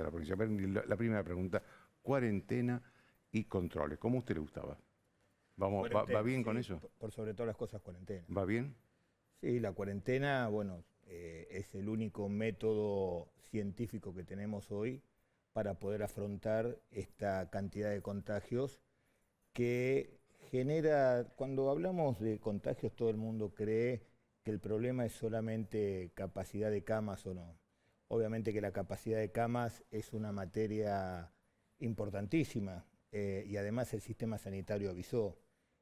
de la provincia. La primera pregunta, cuarentena y controles. ¿Cómo a usted le gustaba? ¿Va bien con eso? Por sobre todas las cosas, cuarentena. ¿Va bien? Sí, la cuarentena, bueno, es el único método científico que tenemos hoy para poder afrontar esta cantidad de contagios que genera, cuando hablamos de contagios, todo el mundo cree que el problema es solamente capacidad de camas o no. Obviamente que la capacidad de camas es una materia importantísima y además el sistema sanitario avisó.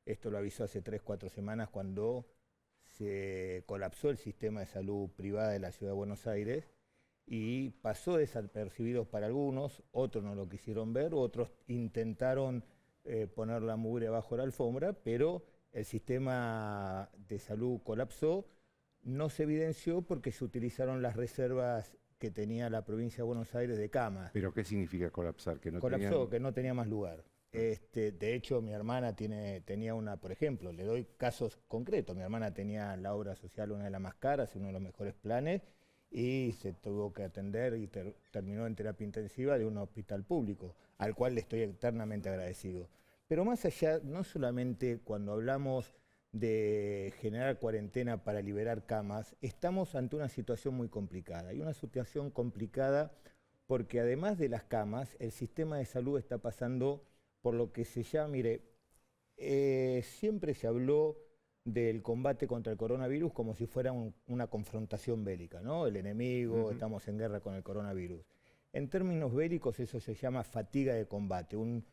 Esto lo avisó hace 3, 4 semanas cuando se colapsó el sistema de salud privada de la Ciudad de Buenos Aires y pasó desapercibidos para algunos, otros no lo quisieron ver, otros intentaron poner la mugre bajo la alfombra, pero el sistema de salud colapsó, no se evidenció porque se utilizaron las reservas que tenía la provincia de Buenos Aires de camas. ¿Pero qué significa colapsar? Que no Colapsó, que no tenía más lugar. De hecho, mi hermana tenía una, por ejemplo, le doy casos concretos. Mi hermana tenía la obra social una de las más caras, uno de los mejores planes, y se tuvo que atender y terminó en terapia intensiva de un hospital público, al cual le estoy eternamente agradecido. Pero más allá, no solamente cuando hablamos de generar cuarentena para liberar camas, estamos ante una situación muy complicada. Y una situación complicada porque además de las camas, el sistema de salud está pasando por lo que se llama, mire, siempre se habló del combate contra el coronavirus como si fuera una confrontación bélica, ¿no? El enemigo, estamos en guerra con el coronavirus. En términos bélicos eso se llama fatiga de combate, un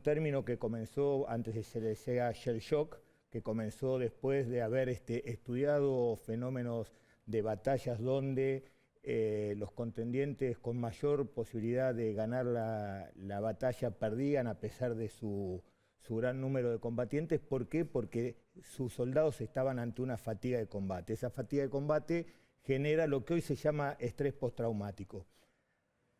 término que comenzó antes de se decía shell shock, que comenzó después de haber estudiado fenómenos de batallas donde los contendientes con mayor posibilidad de ganar la batalla perdían a pesar de su gran número de combatientes. ¿Por qué? Porque sus soldados estaban ante una fatiga de combate. Esa fatiga de combate genera lo que hoy se llama estrés postraumático.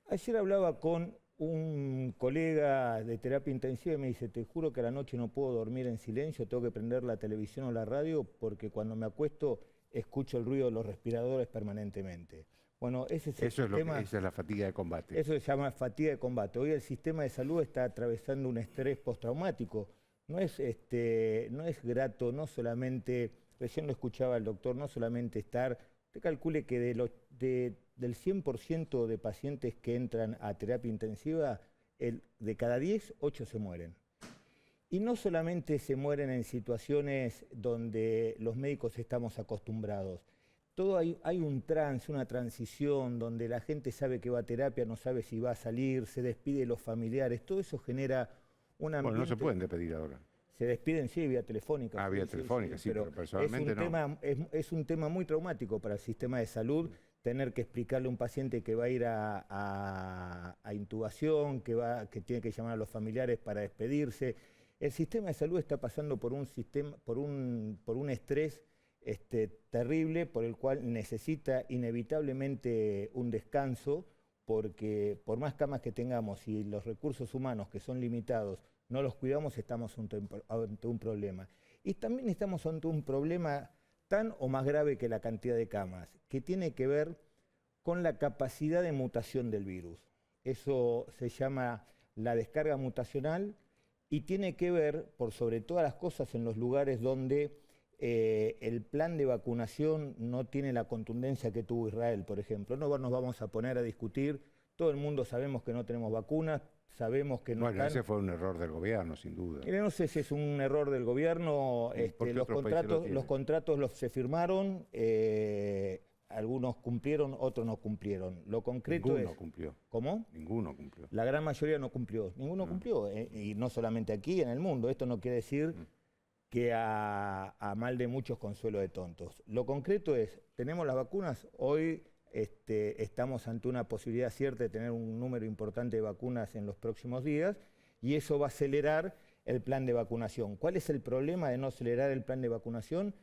Ayer hablaba con un colega de terapia intensiva y me dice, te juro que a la noche no puedo dormir en silencio, tengo que prender la televisión o la radio porque cuando me acuesto escucho el ruido de los respiradores permanentemente. Bueno, ese es el sistema, esa es la fatiga de combate. Eso se llama fatiga de combate. Hoy el sistema de salud está atravesando un estrés postraumático. No es grato, no solamente, recién lo escuchaba el doctor, no solamente estar, te calcule que del 100% de pacientes que entran a terapia intensiva, de cada 10, 8 se mueren. Y no solamente se mueren en situaciones donde los médicos estamos acostumbrados. Hay un trance, una transición donde la gente sabe que va a terapia, no sabe si va a salir, se despide de los familiares. Todo eso genera un ambiente... Bueno, no se pueden despedir ahora. Se despiden, sí, vía telefónica. Ah, vía telefónica, sí, pero personalmente no. Es un tema muy traumático para el sistema de salud tener que explicarle a un paciente que va a ir a intubación, que tiene que llamar a los familiares para despedirse. El sistema de salud está pasando por un estrés terrible, por el cual necesita inevitablemente un descanso, porque por más camas que tengamos y los recursos humanos que son limitados no los cuidamos, estamos ante un problema. Y también estamos ante un problema tan o más grave que la cantidad de camas, que tiene que ver con la capacidad de mutación del virus. Eso se llama la descarga mutacional y tiene que ver, por sobre todas las cosas, en los lugares donde el plan de vacunación no tiene la contundencia que tuvo Israel, por ejemplo. No nos vamos a poner a discutir, todo el mundo sabemos que no tenemos vacunas, sabemos que no Bueno, ese fue un error del gobierno, sin duda. No sé si es un error del gobierno, los contratos se firmaron, algunos cumplieron, otros no cumplieron. Lo concreto Ninguno cumplió. ¿Cómo? Ninguno cumplió. La gran mayoría no cumplió, ninguno cumplió, y no solamente aquí, en el mundo. Esto no quiere decir que a mal de muchos consuelo de tontos. Lo concreto es, tenemos las vacunas, hoy estamos ante una posibilidad cierta de tener un número importante de vacunas en los próximos días y eso va a acelerar el plan de vacunación. ¿Cuál es el problema de no acelerar el plan de vacunación?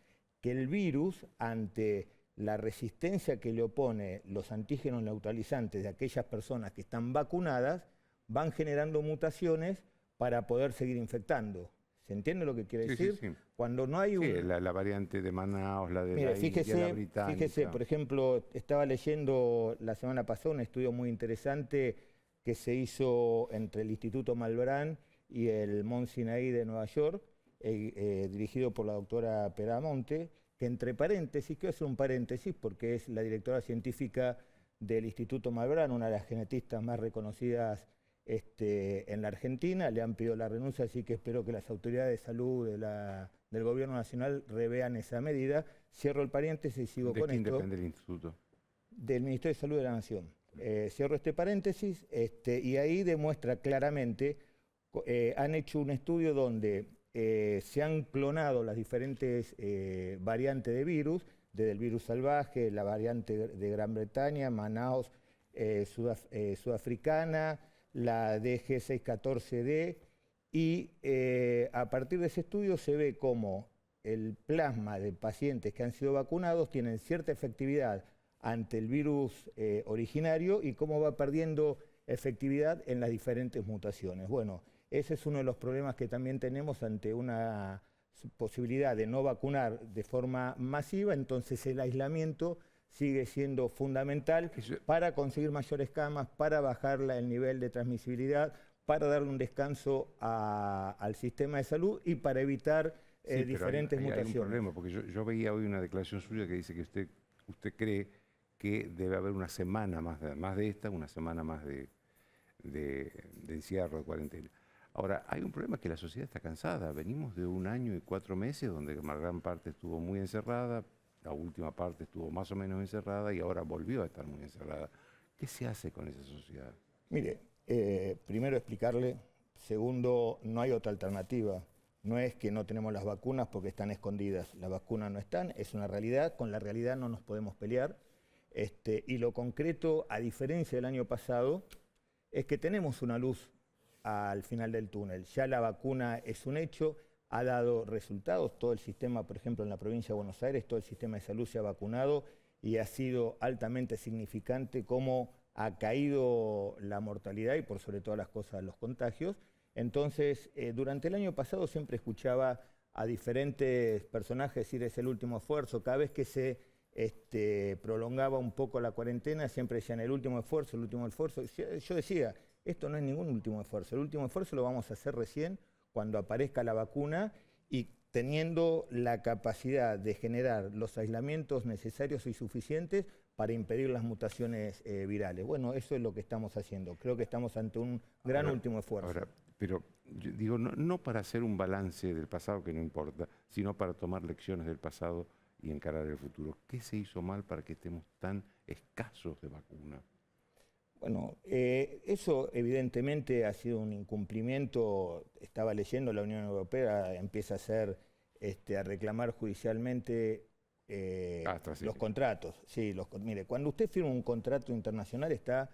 Que el virus, ante la resistencia que le opone los antígenos neutralizantes de aquellas personas que están vacunadas, van generando mutaciones para poder seguir infectando. ¿Se entiende lo que quiere decir? Sí. Cuando no hay la variante de Manaus, la de Mira, la India, la británica. Fíjese, por ejemplo, estaba leyendo la semana pasada un estudio muy interesante que se hizo entre el Instituto Malbrán y el Mount Sinai de Nueva York, dirigido por la doctora Peramonte, que entre paréntesis, quiero hacer un paréntesis porque es la directora científica del Instituto Malbrán, una de las genetistas más reconocidas en la Argentina, le han pedido la renuncia, así que espero que las autoridades de salud del Gobierno Nacional revean esa medida. Cierro el paréntesis y sigo con esto. ¿De quién depende el instituto? Del Ministerio de Salud de la Nación. Cierro este paréntesis y ahí demuestra claramente, han hecho un estudio donde se han clonado las diferentes variantes de virus, desde el virus salvaje, la variante de Gran Bretaña, Manaus, sudafricana, la DG614D, y a partir de ese estudio se ve cómo el plasma de pacientes que han sido vacunados tienen cierta efectividad ante el virus originario y cómo va perdiendo efectividad en las diferentes mutaciones. Bueno, ese es uno de los problemas que también tenemos ante una posibilidad de no vacunar de forma masiva, entonces el aislamiento sigue siendo fundamental para conseguir mayores camas, para bajar el nivel de transmisibilidad, para darle un descanso al sistema de salud y para evitar diferentes mutaciones. Hay un problema, porque yo veía hoy una declaración suya que dice que usted cree que debe haber una semana más de esta, una semana más de encierro, de cuarentena. Ahora, hay un problema que la sociedad está cansada. Venimos de 1 año y 4 meses donde la gran parte estuvo muy encerrada, la última parte estuvo más o menos encerrada y ahora volvió a estar muy encerrada. ¿Qué se hace con esa sociedad? Mire, primero explicarle, segundo, no hay otra alternativa. No es que no tenemos las vacunas porque están escondidas. Las vacunas no están, es una realidad, con la realidad no nos podemos pelear. Y lo concreto, a diferencia del año pasado, es que tenemos una luz al final del túnel. Ya la vacuna es un hecho, ha dado resultados, todo el sistema, por ejemplo, en la provincia de Buenos Aires, todo el sistema de salud se ha vacunado y ha sido altamente significante cómo ha caído la mortalidad y por sobre todas las cosas los contagios. Entonces, durante el año pasado siempre escuchaba a diferentes personajes decir es el último esfuerzo, cada vez que se prolongaba un poco la cuarentena, siempre decían el último esfuerzo, el último esfuerzo. Yo decía, esto no es ningún último esfuerzo, el último esfuerzo lo vamos a hacer recién cuando aparezca la vacuna y teniendo la capacidad de generar los aislamientos necesarios y suficientes para impedir las mutaciones virales. Bueno, eso es lo que estamos haciendo. Creo que estamos ante un gran último esfuerzo. Ahora, pero yo digo, no para hacer un balance del pasado que no importa, sino para tomar lecciones del pasado y encarar el futuro. ¿Qué se hizo mal para que estemos tan escasos de vacunas? Bueno, eso evidentemente ha sido un incumplimiento. Estaba leyendo, la Unión Europea empieza a reclamar judicialmente los contratos. Sí, mire, cuando usted firma un contrato internacional está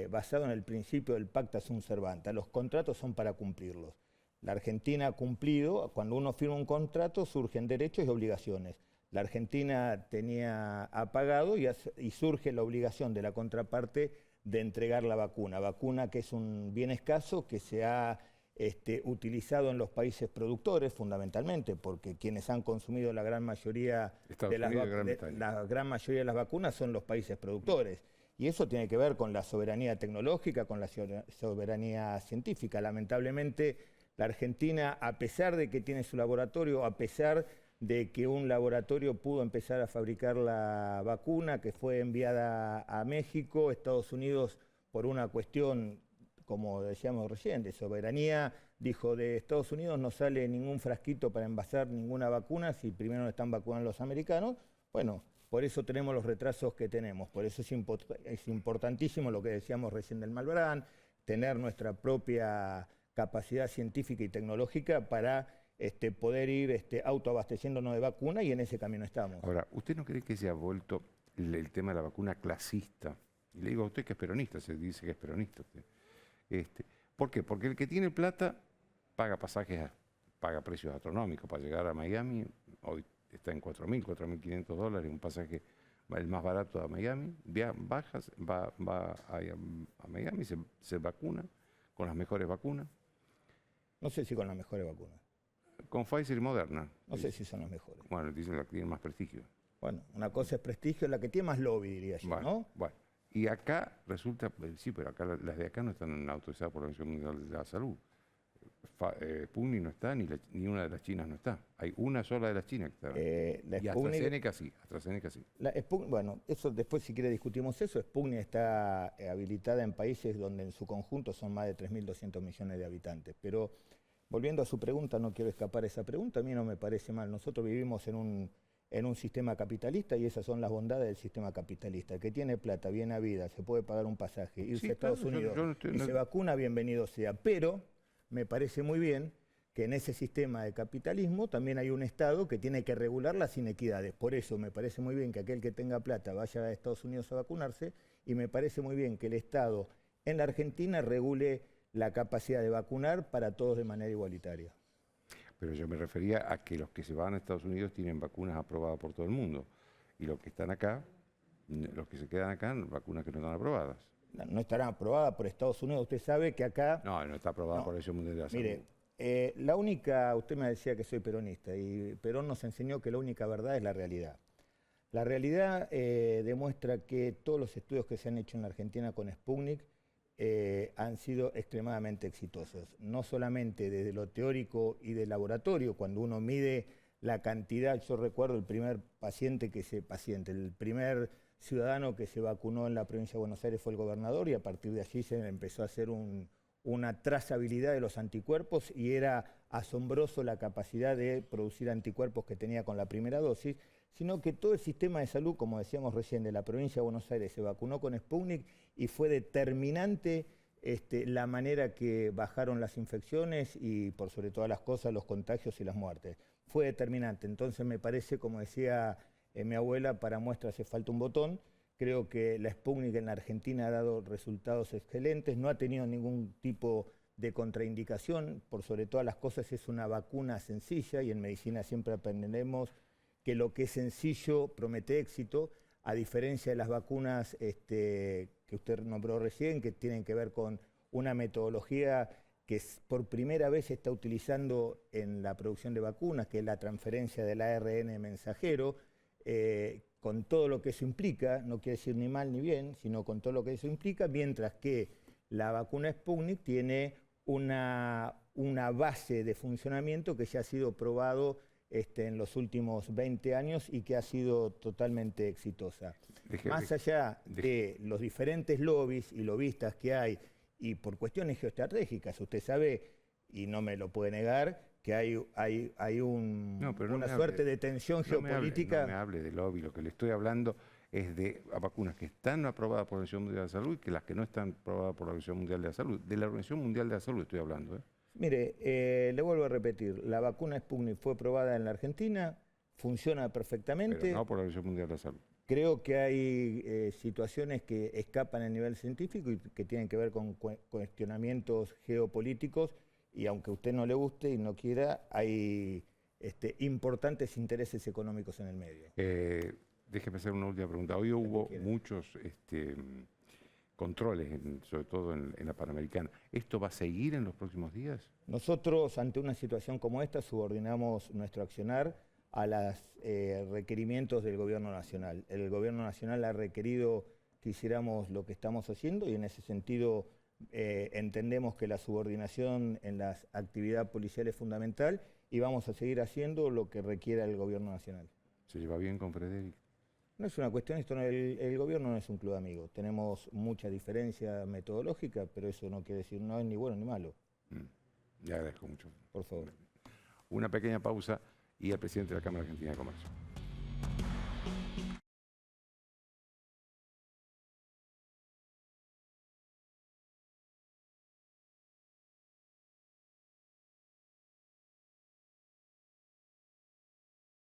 basado en el principio del pacta sunt servanda. Los contratos son para cumplirlos. La Argentina ha cumplido, cuando uno firma un contrato surgen derechos y obligaciones. La Argentina ha pagado y surge la obligación de la contraparte de entregar la vacuna que es un bien escaso que se ha utilizado en los países productores fundamentalmente, porque quienes han consumido la gran mayoría de las vacunas son los países productores. Y eso tiene que ver con la soberanía tecnológica, con la soberanía científica. Lamentablemente, la Argentina, a pesar de que tiene su laboratorio, a pesar de que un laboratorio pudo empezar a fabricar la vacuna que fue enviada a México, Estados Unidos, por una cuestión, como decíamos recién, de soberanía, dijo, de Estados Unidos no sale ningún frasquito para envasar ninguna vacuna si primero no están vacunando los americanos. Bueno, por eso tenemos los retrasos que tenemos, por eso es importantísimo lo que decíamos recién del Malbrán, tener nuestra propia capacidad científica y tecnológica para poder ir autoabasteciéndonos de vacuna y en ese camino estamos. Ahora, ¿usted no cree que se ha vuelto el tema de la vacuna clasista? Y le digo a usted que es peronista, se dice que es peronista usted. ¿Por qué? Porque el que tiene plata paga pasajes, paga precios astronómicos para llegar a Miami. Hoy está en $4.000, $4.500, un pasaje el más barato a Miami. Va a Miami, se vacuna con las mejores vacunas. No sé si con las mejores vacunas. Con Pfizer y Moderna. No sé si son las mejores. Bueno, dicen la que tiene más prestigio. Bueno, una cosa es prestigio, la que tiene más lobby, diría yo, ¿no? Bueno, Y acá resulta, sí, pero acá las de acá no están autorizadas por la Organización Mundial de la Salud. Sputnik no está, ni una de las chinas no está. Hay una sola de las chinas que está. La Y Sputnik, AstraZeneca sí. Bueno, eso después si quiere discutimos eso. Sputnik está habilitada en países donde en su conjunto son más de 3.200 millones de habitantes. Pero volviendo a su pregunta, no quiero escapar a esa pregunta, a mí no me parece mal. Nosotros vivimos en un sistema capitalista y esas son las bondades del sistema capitalista. El que tiene plata, bien habida, se puede pagar un pasaje, irse a Estados Unidos y se vacuna, bienvenido sea. Pero me parece muy bien que en ese sistema de capitalismo también hay un Estado que tiene que regular las inequidades. Por eso me parece muy bien que aquel que tenga plata vaya a Estados Unidos a vacunarse y me parece muy bien que el Estado en la Argentina regule la capacidad de vacunar para todos de manera igualitaria. Pero yo me refería a que los que se van a Estados Unidos tienen vacunas aprobadas por todo el mundo. Y los que están acá, los que se quedan acá, vacunas que no están aprobadas. No estarán aprobadas por Estados Unidos. Usted sabe que acá... No está aprobada por la Organización Mundial de la Salud. Mire, la única... Usted me decía que soy peronista y Perón nos enseñó que la única verdad es la realidad. La realidad demuestra que todos los estudios que se han hecho en la Argentina con Sputnik han sido extremadamente exitosos. No solamente desde lo teórico y de laboratorio, cuando uno mide la cantidad, yo recuerdo el primer el primer ciudadano que se vacunó en la provincia de Buenos Aires fue el gobernador y a partir de allí se empezó a hacer una trazabilidad de los anticuerpos y era asombroso la capacidad de producir anticuerpos que tenía con la primera dosis, sino que todo el sistema de salud, como decíamos recién, de la provincia de Buenos Aires se vacunó con Sputnik y fue determinante la manera que bajaron las infecciones y por sobre todas las cosas los contagios y las muertes. Fue determinante, entonces me parece, como decía mi abuela, para muestra hace falta un botón. Creo que la Sputnik en la Argentina ha dado resultados excelentes, no ha tenido ningún tipo de contraindicación, por sobre todas las cosas es una vacuna sencilla y en medicina siempre aprendemos que lo que es sencillo promete éxito, a diferencia de las vacunas que usted nombró recién, que tienen que ver con una metodología que por primera vez se está utilizando en la producción de vacunas, que es la transferencia del ARN mensajero, con todo lo que eso implica, no quiere decir ni mal ni bien, sino con todo lo que eso implica, mientras que la vacuna Sputnik tiene una base de funcionamiento que ya ha sido probado en los últimos 20 años y que ha sido totalmente exitosa. Más allá de los diferentes lobbies y lobistas que hay, y por cuestiones geoestratégicas, usted sabe, y no me lo puede negar, que hay una suerte de tensión geopolítica. No me hable de lobby, lo que le estoy hablando es de vacunas que están aprobadas por la Organización Mundial de la Salud y que las que no están aprobadas por la Organización Mundial de la Salud. De la Organización Mundial de la Salud estoy hablando. Mire, le vuelvo a repetir, la vacuna Sputnik fue aprobada en la Argentina, funciona perfectamente. Pero no por la Organización Mundial de la Salud. Creo que hay situaciones que escapan al nivel científico y que tienen que ver con cuestionamientos geopolíticos y aunque a usted no le guste y no quiera, hay importantes intereses económicos en el medio. Déjeme hacer una última pregunta. Hoy hubo muchos controles, sobre todo en la Panamericana. ¿Esto va a seguir en los próximos días? Nosotros, ante una situación como esta, subordinamos nuestro accionar a los requerimientos del Gobierno Nacional. El Gobierno Nacional ha requerido que hiciéramos lo que estamos haciendo y en ese sentido entendemos que la subordinación en las actividades policiales es fundamental y vamos a seguir haciendo lo que requiera el Gobierno Nacional. ¿Se lleva bien con Frederick? No es una cuestión, el Gobierno no es un club de amigos. Tenemos mucha diferencia metodológica, pero eso no quiere decir no es ni bueno ni malo. Le agradezco mucho. Por favor. Una pequeña pausa y el presidente de la Cámara Argentina de Comercio.